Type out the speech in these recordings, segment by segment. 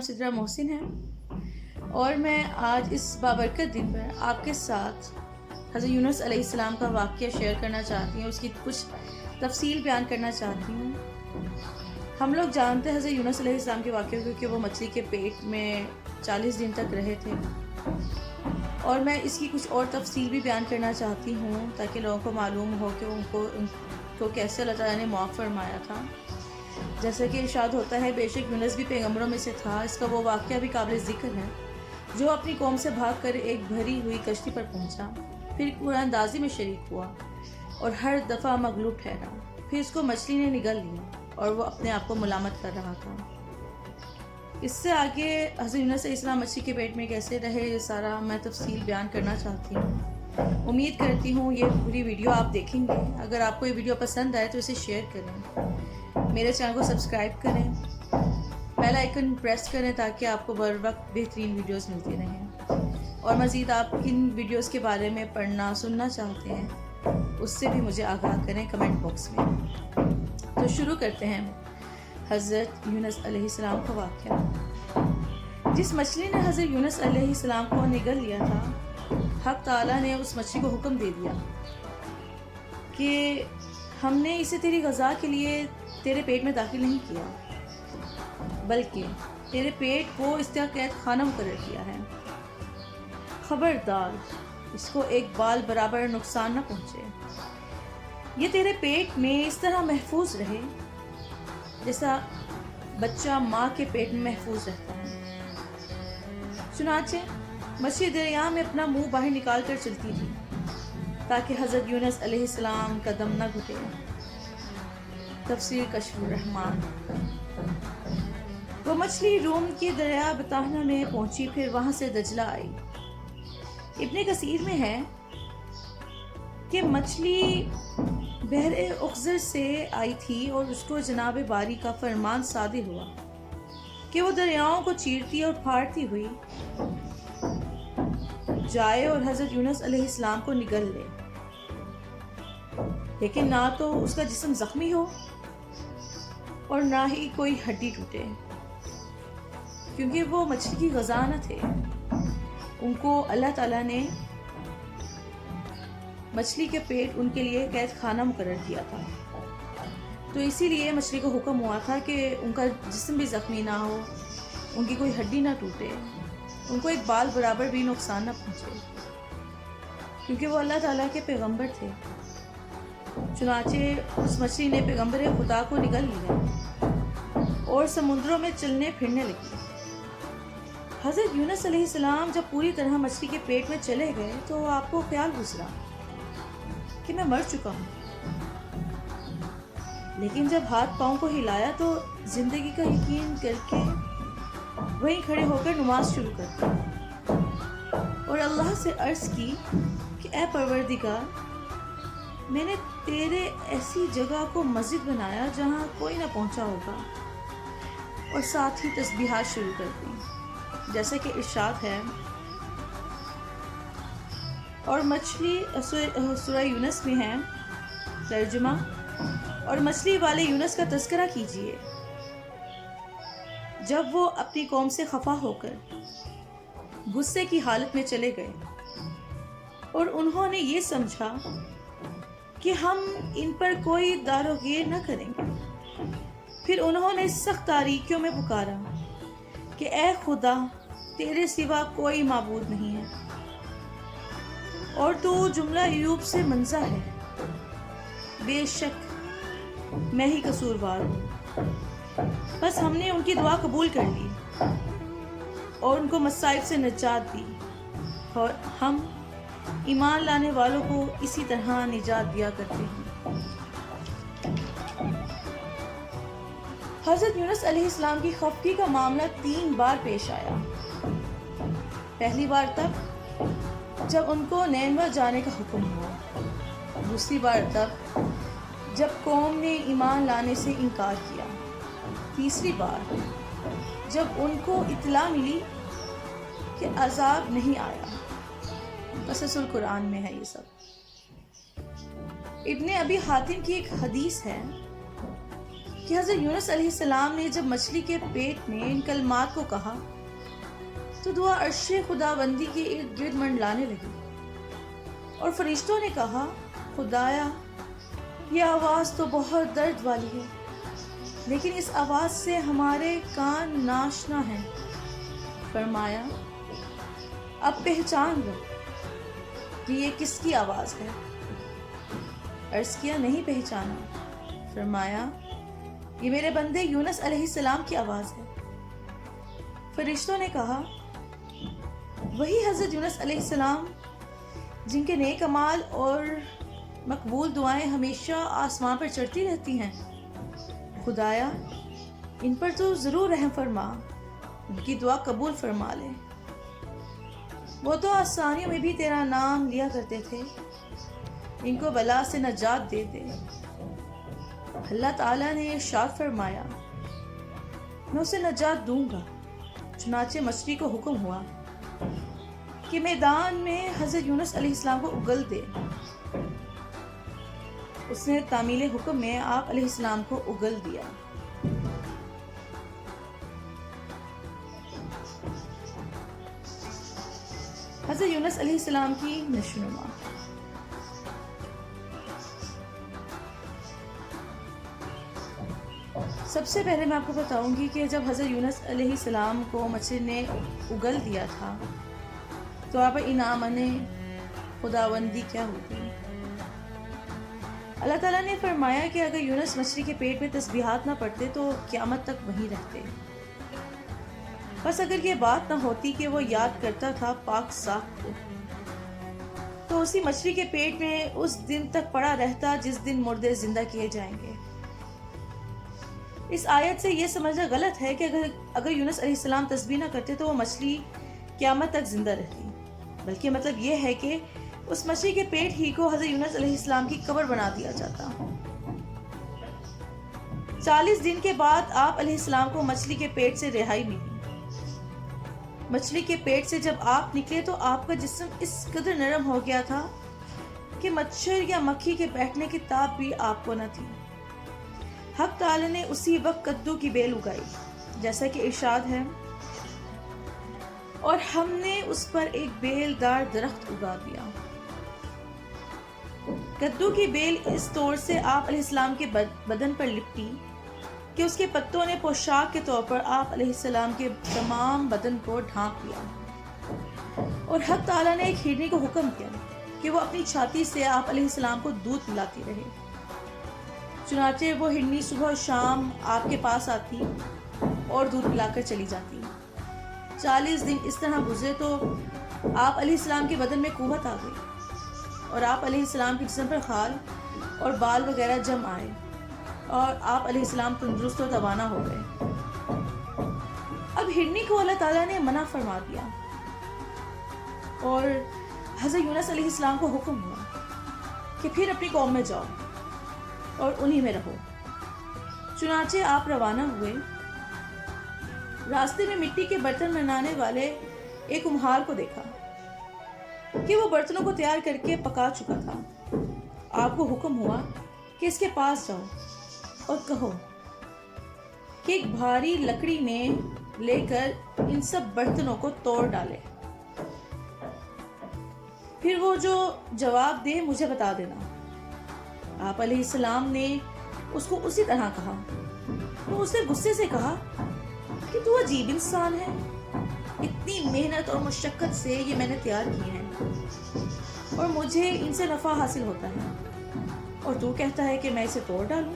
سدرہ محسن ہے اور میں آج اس بابرکت دن پر آپ کے ساتھ حضرت یونس علیہ السلام کا واقعہ شیئر کرنا چاہتی ہوں، اس کی کچھ تفصیل بیان کرنا چاہتی ہوں۔ ہم لوگ جانتے ہیں حضرت یونس علیہ السلام کے واقعہ کیونکہ وہ مچھلی کے پیٹ میں 40 دن تک رہے تھے، اور میں اس کی کچھ اور تفصیل بھی بیان کرنا چاہتی ہوں تاکہ لوگوں کو معلوم ہو کہ ان کو کیسے اللہ تعالیٰ نے معاف فرمایا تھا۔ جیسا کہ ارشاد ہوتا ہے، بے شک یونس بھی پیغمبروں میں سے تھا۔ اس کا وہ واقعہ بھی قابل ذکر ہے جو اپنی قوم سے بھاگ کر ایک بھری ہوئی کشتی پر پہنچا، پھر قرآن اندازی میں شریک ہوا اور ہر دفعہ مغلوب ٹھہرا۔ پھر اس کو مچھلی نے نگل لیا اور وہ اپنے آپ کو ملامت کر رہا تھا۔ اس سے آگے حضرت یونس علیہ السلام مچھلی کے پیٹ میں کیسے رہے، یہ سارا میں تفصیل بیان کرنا چاہتی ہوں۔ امید کرتی ہوں یہ پوری ویڈیو آپ دیکھیں گے۔ اگر آپ کو یہ ویڈیو پسند آئے تو اسے شیئر کریں، میرے چینل کو سبسکرائب کریں، بیل آئیکن پریس کریں تاکہ آپ کو بر وقت بہترین ویڈیوز ملتی رہیں، اور مزید آپ کن ویڈیوز کے بارے میں پڑھنا سننا چاہتے ہیں اس سے بھی مجھے آگاہ کریں کمنٹ باکس میں۔ تو شروع کرتے ہیں حضرت یونس علیہ السلام کا واقعہ۔ جس مچھلی نے حضرت یونس علیہ السلام کو نگل لیا تھا، حق تعالیٰ نے اس مچھلی کو حکم دے دیا کہ ہم نے اسے تیری غذا کے لیے تیرے پیٹ میں داخل نہیں کیا، بلکہ تیرے پیٹ کو اس طرح قید خانہ مقرر کیا ہے۔ خبردار، اس کو ایک بال برابر نقصان نہ پہنچے۔ یہ تیرے پیٹ میں اس طرح محفوظ رہے جیسا بچہ ماں کے پیٹ میں محفوظ رہتا ہے۔ چنانچہ مچھلی دریا میں اپنا منہ باہر نکال کر چلتی تھی تاکہ حضرت یونس علیہ السلام کا دم نہ گھٹے۔ تفسیر کشف الرحمن۔ وہ مچھلی روم کے دریا بطحنہ میں پہنچی، پھر وہاں سے دجلہ آئی۔ ابن کثیر میں ہے کہ مچھلی بحر اخضر سے آئی تھی اور اس کو جناب باری کا فرمان صادر ہوا کہ وہ دریاؤں کو چیرتی اور پھاڑتی ہوئی جائے اور حضرت یونس علیہ السلام کو نگل لے، لیکن نہ تو اس کا جسم زخمی ہو اور نہ ہی کوئی ہڈی ٹوٹے، کیونکہ وہ مچھلی کی غذا نہ تھے۔ ان کو اللہ تعالیٰ نے مچھلی کے پیٹ ان کے لیے قید خانہ مقرر کیا تھا، تو اسی لیے مچھلی کو حکم ہوا تھا کہ ان کا جسم بھی زخمی نہ ہو، ان کی کوئی ہڈی نہ ٹوٹے، ان کو ایک بال برابر بھی نقصان نہ پہنچے، کیونکہ وہ اللہ تعالیٰ کے پیغمبر تھے۔ چنانچہ اس مچھلی نے پیغمبر خدا کو نگل لیا اور سمندروں میں چلنے پھرنے لگی۔ حضرت یونس علیہ السلام جب پوری طرح مچھلی کے پیٹ میں چلے گئے تو آپ کو خیال گزرا کہ میں مر چکا ہوں، لیکن جب ہاتھ پاؤں کو ہلایا تو زندگی کا یقین کر کے وہیں کھڑے ہو کر نماز شروع کر دی اور اللہ سے عرض کی کہ اے پروردگار، میں نے تیرے ایسی جگہ کو مسجد بنایا جہاں کوئی نہ پہنچا ہوگا، اور ساتھ ہی تسبیحات شروع کر دی، جیسا کہ ارشاد ہے۔ اور مچھلی سورہ یونس میں ہے ترجمہ، اور مچھلی والے یونس کا تذکرہ کیجیے جب وہ اپنی قوم سے خفا ہو کر غصے کی حالت میں چلے گئے اور انہوں نے یہ سمجھا کہ ہم ان پر کوئی داروگیر نہ کریں گے، پھر انہوں نے سخت تاریکیوں میں پکارا کہ اے خدا، تیرے سوا کوئی معبود نہیں ہے اور تو جملہ ایوب سے منزہ ہے، بے شک میں ہی قصوروار ہوں۔ بس ہم نے ان کی دعا قبول کر لی اور ان کو مصائب سے نجات دی، اور ہم ایمان لانے والوں کو اسی طرح نجات دیا کرتے ہیں۔ حضرت یونس علیہ السلام کی خفگی کا معاملہ 3 بار پیش آیا۔ پہلی بار تب جب ان کو نینوا جانے کا حکم ہوا، دوسری بار تب جب قوم نے ایمان لانے سے انکار کیا، تیسری بار جب ان کو اطلاع ملی کہ عذاب نہیں آیا۔ قصص القرآن میں ہے یہ سب۔ ابن ابی حاتم کی ایک حدیث ہے کہ حضرت یونس علیہ السلام نے جب مچھلی کے پیٹ میں ان کلمات کو کہا تو دعا عرش خداوندی کے ارد گرد منڈلانے لگی، اور فرشتوں نے کہا خدایا یہ آواز تو بہت درد والی ہے، لیکن اس آواز سے ہمارے کان ناشنا ہیں۔ فرمایا اب پہچان لو کہ یہ کس کی آواز ہے۔ عرض کیا نہیں پہچانا۔ فرمایا یہ میرے بندے یونس علیہ السلام کی آواز ہے۔ فرشتوں نے کہا وہی حضرت یونس علیہ السلام جن کے نیک اعمال اور مقبول دعائیں ہمیشہ آسمان پر چڑھتی رہتی ہیں، خدایا ان پر تو ضرور رحم فرما، ان کی دعا قبول فرما لے۔ وہ تو آسانیوں میں بھی تیرا نام لیا کرتے تھے، ان کو بلا سے نجات دے دے۔ اللہ تعالیٰ نے ارشاد فرمایا میں اسے نجات دوں گا۔ چنانچہ مچھلی کو حکم ہوا کہ میدان میں حضرت یونس علیہ السلام کو اگل دے۔ اس نے تعمیل حکم میں آپ علیہ السلام کو اگل دیا۔ حضرت یونس علیہ السلام کی نشوونما۔ سب سے پہلے میں آپ کو بتاؤں گی کہ جب حضرت یونس علیہ السلام کو مچھلی نے اگل دیا تھا تو آپ انعام خداوندی کیا ہوتی۔ اللہ تعالیٰ نے فرمایا کہ اگر یونس مچھلی کے پیٹ میں تسبیحات نہ پڑھتے تو قیامت تک وہیں رہتے۔ بس اگر یہ بات نہ ہوتی کہ وہ یاد کرتا تھا پاک صاف کو، تو اسی مچھلی کے پیٹ میں اس دن تک پڑا رہتا جس دن مردے زندہ کیے جائیں گے۔ اس آیت سے یہ سمجھنا غلط ہے کہ اگر یونس علیہ السلام تسبیح نہ کرتے تو وہ مچھلی قیامت تک زندہ رہتی، بلکہ مطلب یہ ہے کہ اس مچھلی کے پیٹ ہی کو حضرت یونس علیہ السلام کی قبر بنا دیا جاتا۔ 40 دن کے بعد آپ علیہ السلام کو مچھلی کے پیٹ سے رہائی ملی۔ مچھلی کے پیٹ سے جب آپ نکلے تو آپ کا جسم اس قدر نرم ہو گیا تھا کہ مچھر یا مکھی کے بیٹھنے کی تاب بھی آپ کو نہ تھی۔ حق تعالی نے اسی وقت کدو کی بیل اگائی جیسا کہ ارشاد ہے، اور ہم نے اس پر ایک بیل دار درخت اگا دیا۔ کدو کی بیل اس طور سے آپ علیہ السلام کے بدن پر لپٹی کہ اس کے پتوں نے پوشاک کے طور پر آپ علیہ السلام کے تمام بدن کو ڈھانپ لیا۔ اور حق تعالیٰ نے ایک ہرنی کو حکم کیا کہ وہ اپنی چھاتی سے آپ علیہ السلام کو دودھ پلاتی رہے۔ چنانچہ وہ ہرنی صبح و شام آپ کے پاس آتی اور دودھ پلا کر چلی جاتی۔ 40 دن اس طرح گزرے تو آپ علیہ السلام کے بدن میں قوت آ گئی اور آپ علیہ السلام کے جسم پر خال اور بال وغیرہ جم آئے اور آپ علیہ السلام تندرست و توانا ہو گئے۔ اب ہرنی کو اللہ تعالیٰ نے منع فرما دیا اور حضرت یونس علیہ السلام کو حکم ہوا کہ پھر اپنی قوم میں جاؤ اور انہی میں رہو۔ چنانچہ آپ روانہ ہوئے۔ راستے میں مٹی کے برتن بنانے والے ایک کمہار کو دیکھا کہ وہ برتنوں کو تیار کر کے پکا چکا تھا۔ آپ کو حکم ہوا کہ اس کے پاس جاؤ اور کہو کہ ایک بھاری لکڑی میں لے کر ان سب برتنوں کو توڑ ڈالے، پھر وہ جو جواب دے مجھے بتا دینا۔ آپ علیہ السلام نے اس کو اسی طرح کہا تو اس نے غصے سے کہا کہ تو عجیب انسان ہے، اتنی محنت اور مشقت سے یہ میں نے تیار کیے ہیں اور مجھے ان سے نفع حاصل ہوتا ہے، اور تو کہتا ہے کہ میں اسے توڑ ڈالوں۔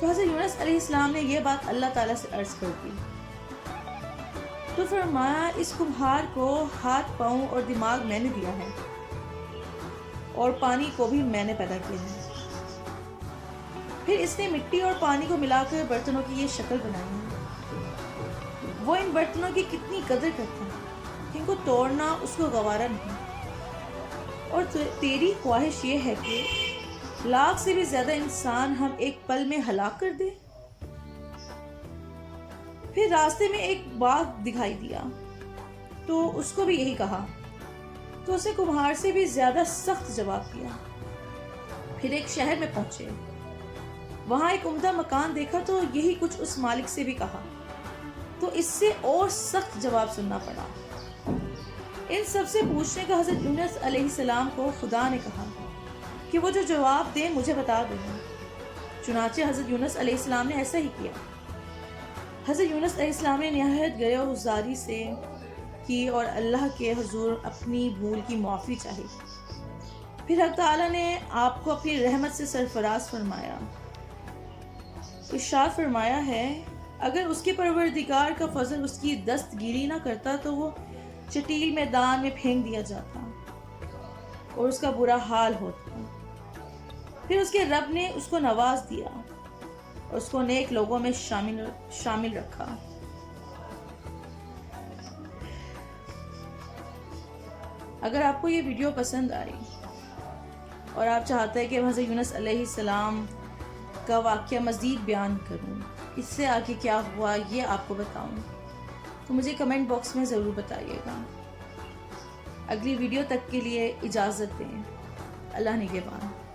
تو حضرت یونس علیہ السلام نے یہ بات اللہ تعالیٰ سے عرض کر دی تو فرمایا اس کمہار کو ہاتھ پاؤں اور دماغ میں نے دیا ہے اور پانی کو بھی میں نے پیدا کیا ہے۔ پھر اس نے مٹی اور پانی کو ملا کر برتنوں کی یہ شکل بنائی ہے۔ وہ ان برتنوں کی کتنی قدر کرتا ہے، ان کو توڑنا اس کو گوارا نہیں، اور تیری خواہش یہ ہے کہ لاکھ سے بھی زیادہ انسان ہم ایک پل میں ہلاک کر دیں۔ پھر راستے میں ایک باغ دکھائی دیا تو اس کو بھی یہی کہا تو اسے کمہار سے بھی زیادہ سخت جواب دیا۔ پھر ایک شہر میں پہنچے، وہاں ایک عمدہ مکان دیکھا تو یہی کچھ اس مالک سے بھی کہا، تو اس سے اور سخت جواب سننا پڑا۔ ان سب سے پوچھنے کا حضرت یونس علیہ السلام کو خدا نے کہا کہ وہ جو جواب دیں مجھے بتا دیں۔ چنانچہ حضرت یونس علیہ السلام نے ایسا ہی کیا۔ حضرت یونس علیہ السلام نے نہایت گرے اور گزاری سے کی اور اللہ کے حضور اپنی بھول کی معافی چاہی۔ پھر حق تعالیٰ نے آپ کو اپنی رحمت سے سرفراز فرمایا۔ ارشاد فرمایا ہے، اگر اس کے پروردگار کا فضل اس کی دستگیری نہ کرتا تو وہ چٹیل میدان میں پھینک دیا جاتا اور اس کا برا حال ہوتا۔ پھر اس کے رب نے اس کو نواز دیا اور اس کو نیک لوگوں میں شامل رکھا۔ اگر آپ کو یہ ویڈیو پسند آئی اور آپ چاہتے ہیں کہ میں حضرت یونس علیہ السلام کا واقعہ مزید بیان کروں، اس سے آگے کیا ہوا یہ آپ کو بتاؤں، تو مجھے کمنٹ باکس میں ضرور بتائیے گا۔ اگلی ویڈیو تک کے لیے اجازت دیں۔ اللہ نگہبان۔